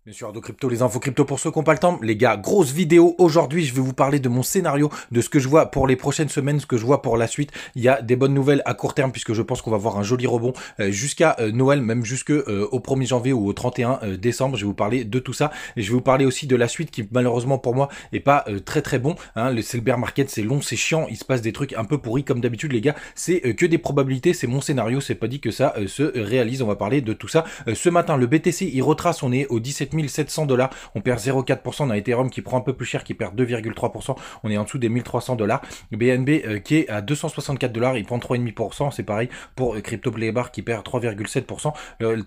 Bien sûr, de crypto, les infos crypto pour ceux qui n'ont pas le temps. Les gars, grosse vidéo. Aujourd'hui, je vais vous parler de mon scénario, de ce que je vois pour les prochaines semaines, ce que je vois pour la suite. Il y a des bonnes nouvelles à court terme puisque je pense qu'on va voir un joli rebond jusqu'à Noël, même jusque au 1er janvier ou au 31 décembre. Je vais vous parler de tout ça. Et je vais vous parler aussi de la suite qui, malheureusement pour moi, est pas très très bon. Hein. C'est le bear market, c'est long, c'est chiant. Il se passe des trucs un peu pourris comme d'habitude, les gars. C'est que des probabilités. C'est mon scénario. C'est pas dit que ça se réalise. On va parler de tout ça. Ce matin, le BTC, il retrace. On est au 17 700 $. On perd 0,4%. On a Ethereum qui prend un peu plus cher, qui perd 2,3%. On est en dessous des 1300 $. BNB qui est à 264 $, il prend 3,5%. C'est pareil pour Crypto Play Bar qui perd 3,7%.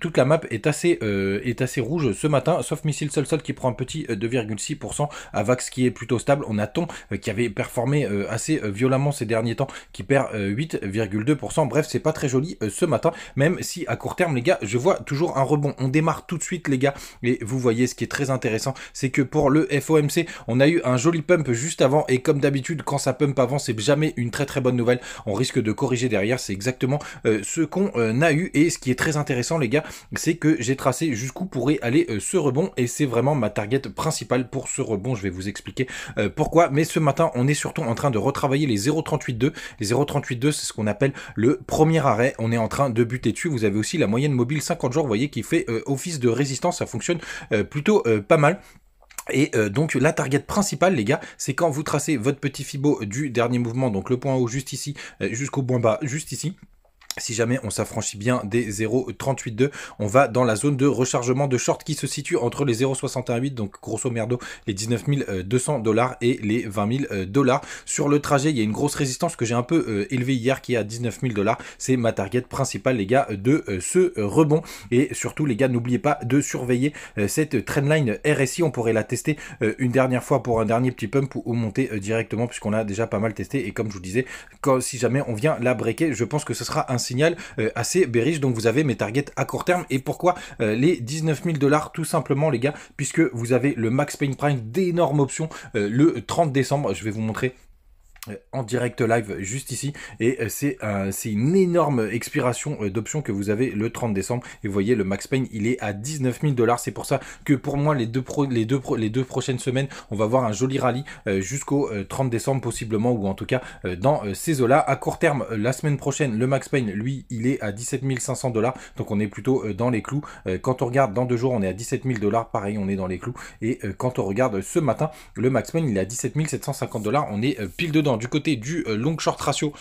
Toute la map est assez rouge ce matin, sauf Missile Sol qui prend un petit 2,6%. Avax qui est plutôt stable. On a Ton qui avait performé assez violemment ces derniers temps, qui perd 8,2%. Bref, c'est pas très joli ce matin, même si à court terme, les gars, je vois toujours un rebond. On démarre tout de suite, les gars, et vous voyez ce qui est très intéressant, c'est que pour le FOMC, on a eu un joli pump juste avant, et comme d'habitude, quand ça pump avant, c'est jamais une très très bonne nouvelle. On risque de corriger derrière, c'est exactement ce qu'on a eu, et ce qui est très intéressant, les gars, c'est que j'ai tracé jusqu'où pourrait aller ce rebond, et c'est vraiment ma target principale pour ce rebond. Je vais vous expliquer pourquoi, mais ce matin, on est surtout en train de retravailler les 0,38,2. Les 0,38,2, c'est ce qu'on appelle le premier arrêt. On est en train de buter dessus. Vous avez aussi la moyenne mobile 50 jours, vous voyez, qui fait office de résistance. Ça fonctionne plutôt pas mal. Et donc la target principale, les gars, c'est quand vous tracez votre petit fibo du dernier mouvement, donc le point haut juste ici, jusqu'au point bas juste ici. Si jamais on s'affranchit bien des 0,38,2, on va dans la zone de rechargement de short qui se situe entre les 0,618, donc grosso merdo les 19 200 $ et les 20 000 $. Sur le trajet, il y a une grosse résistance que j'ai un peu élevée hier qui est à 19 000 $. C'est ma target principale, les gars, de ce rebond. Et surtout, les gars, n'oubliez pas de surveiller cette trendline RSI. On pourrait la tester une dernière fois pour un dernier petit pump ou monter directement puisqu'on a déjà pas mal testé. Et comme je vous disais, si jamais on vient la breaker, je pense que ce sera un signal assez bearish. Donc vous avez mes targets à court terme. Et pourquoi les 19 000 $? Tout simplement, les gars, puisque vous avez le Max Pain Prime d'énormes options le 30 décembre. Je vais vous montrer en direct live juste ici, et c'est une énorme expiration d'options que vous avez le 30 décembre, et vous voyez le Max Pain il est à 19 000 $. C'est pour ça que pour moi les deux prochaines semaines on va voir un joli rallye jusqu'au 30 décembre possiblement, ou en tout cas dans ces eaux là. À court terme, la semaine prochaine, le Max Pain lui il est à 17 500 $, donc on est plutôt dans les clous. Quand on regarde dans 2 jours, on est à 17 000 $, pareil, on est dans les clous. Et quand on regarde ce matin, le Max Pain il est à 17 750 $, on est pile dedans. Du côté du long short ratio,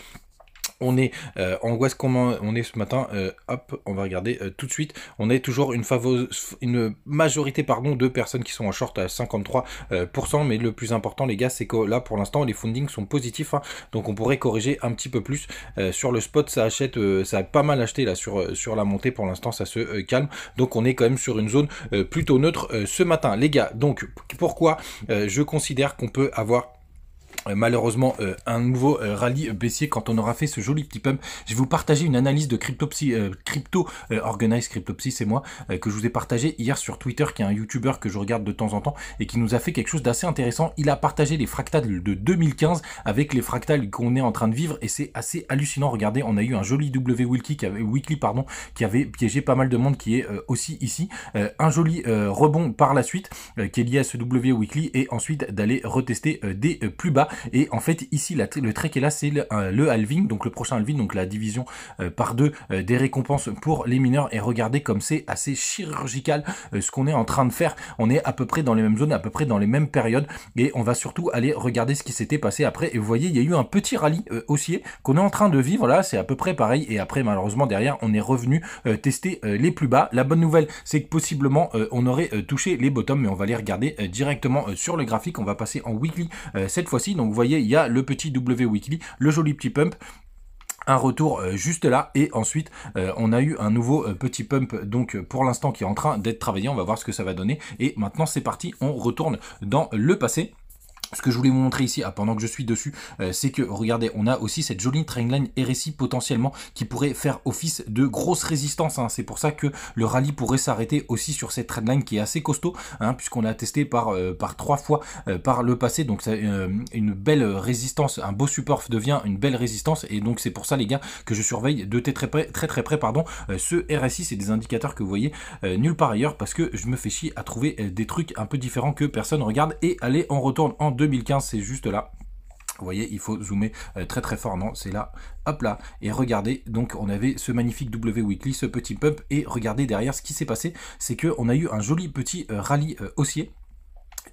on est en West, comment on est ce matin, hop, on va regarder tout de suite. On est toujours une majorité de personnes qui sont en short à 53%, mais le plus important, les gars, c'est que là pour l'instant les fundings sont positifs, hein, donc on pourrait corriger un petit peu plus. Sur le spot, ça achète, ça a pas mal acheté là sur la montée. Pour l'instant ça se calme, donc on est quand même sur une zone plutôt neutre ce matin, les gars. Donc pourquoi je considère qu'on peut avoir malheureusement un nouveau rallye baissier quand on aura fait ce joli petit pump. Je vais vous partager une analyse de CryptoPsy, Organize CryptoPsy, c'est moi, que je vous ai partagé hier sur Twitter, qui est un YouTuber que je regarde de temps en temps et qui nous a fait quelque chose d'assez intéressant. Il a partagé les fractales de 2015 avec les fractales qu'on est en train de vivre, et c'est assez hallucinant. Regardez, on a eu un joli weekly qui avait piégé pas mal de monde, qui est aussi ici. Un joli rebond par la suite qui est lié à ce weekly, et ensuite d'aller retester des plus bas. Et en fait ici le trait qui est là, c'est le halving, donc le prochain halving, donc la division par deux des récompenses pour les mineurs. Et regardez comme c'est assez chirurgical ce qu'on est en train de faire. On est à peu près dans les mêmes zones, à peu près dans les mêmes périodes, et on va surtout aller regarder ce qui s'était passé après. Et vous voyez, il y a eu un petit rallye haussier qu'on est en train de vivre là, c'est à peu près pareil. Et après, malheureusement, derrière on est revenu tester les plus bas. La bonne nouvelle, c'est que possiblement on aurait touché les bottoms, mais on va les regarder directement sur le graphique. On va passer en weekly cette fois-ci. Donc vous voyez, il y a le petit W weekly, le joli petit pump, un retour juste là, et ensuite on a eu un nouveau petit pump, donc pour l'instant qui est en train d'être travaillé. On va voir ce que ça va donner, et maintenant c'est parti, on retourne dans le passé. Ce que je voulais vous montrer ici, pendant que je suis dessus, c'est que, regardez, on a aussi cette jolie trainline RSI potentiellement qui pourrait faire office de grosse résistance. Hein. C'est pour ça que le rallye pourrait s'arrêter aussi sur cette trainline qui est assez costaud, hein, puisqu'on l'a testé par 3 fois par le passé. Donc c'est une belle résistance, un beau support devient une belle résistance. Et donc c'est pour ça, les gars, que je surveille de très près, pardon, ce RSI. C'est des indicateurs que vous voyez nulle part ailleurs, parce que je me fais chier à trouver des trucs un peu différents que personne regarde. Et allez, on retourne en 2015, c'est juste là. Vous voyez, il faut zoomer très fort, non, c'est là, hop là, et regardez, donc on avait ce magnifique W Weekly, ce petit pump, et regardez derrière ce qui s'est passé, c'est qu'on a eu un joli petit rallye haussier,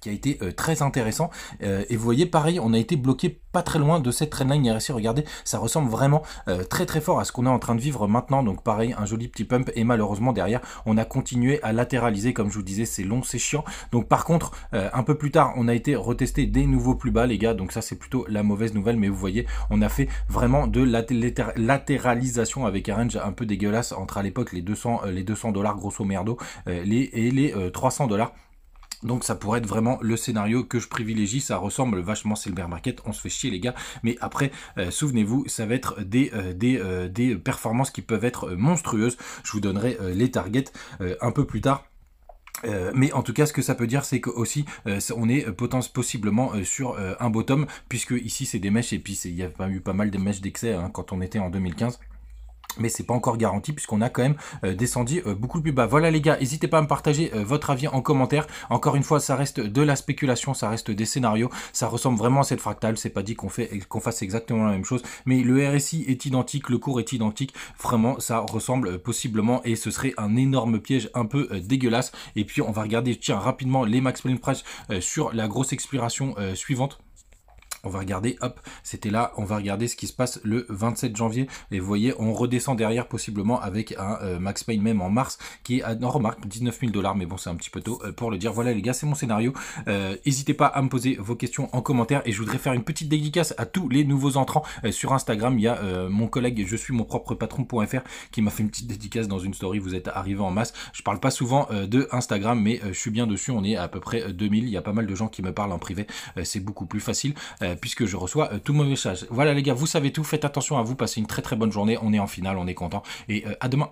qui a été très intéressant, et vous voyez pareil, on a été bloqué pas très loin de cette trendline RSI. Regardez, ça ressemble vraiment très fort à ce qu'on est en train de vivre maintenant. Donc pareil, un joli petit pump, et malheureusement derrière on a continué à latéraliser. Comme je vous disais, c'est long, c'est chiant. Donc par contre un peu plus tard on a été retesté des nouveaux plus bas, les gars, donc ça c'est plutôt la mauvaise nouvelle. Mais vous voyez, on a fait vraiment de latéralisation avec un range un peu dégueulasse entre à l'époque les 200 $ grosso merdo et les 300 $. Donc ça pourrait être vraiment le scénario que je privilégie. Ça ressemble vachement, c'est le bear market, on se fait chier les gars. Mais après, souvenez-vous, ça va être des performances qui peuvent être monstrueuses. Je vous donnerai les targets un peu plus tard. Mais en tout cas, ce que ça peut dire, c'est que aussi on est possiblement sur un bottom, puisque ici c'est des mèches, et puis il y a eu pas mal de mèches d'excès hein, quand on était en 2015. Mais c'est pas encore garanti, puisqu'on a quand même descendu beaucoup plus bas. Voilà les gars, n'hésitez pas à me partager votre avis en commentaire. Encore une fois, ça reste de la spéculation, ça reste des scénarios, ça ressemble vraiment à cette fractale. C'est pas dit qu'on fasse exactement la même chose, mais le RSI est identique, le cours est identique. Vraiment, ça ressemble possiblement, et ce serait un énorme piège un peu dégueulasse. Et puis on va regarder, tiens, rapidement les max planning price sur la grosse expiration suivante. On va regarder, hop, c'était là, on va regarder ce qui se passe le 27 janvier. Et vous voyez, on redescend derrière possiblement avec un max pain même en mars qui est à, non, remarque, 19 000 $. Mais bon, c'est un petit peu tôt pour le dire. Voilà les gars, c'est mon scénario. N'hésitez pas à me poser vos questions en commentaire. Et je voudrais faire une petite dédicace à tous les nouveaux entrants sur Instagram. Il y a mon collègue, je suis mon propre patron.fr, qui m'a fait une petite dédicace dans une story. Vous êtes arrivés en masse. Je parle pas souvent de Instagram, mais je suis bien dessus. On est à peu près 2000. Il y a pas mal de gens qui me parlent en privé. C'est beaucoup plus facile. Puisque je reçois tous mes messages. Voilà les gars, vous savez tout, faites attention à vous, passez une très bonne journée, on est en finale, on est content, et à demain.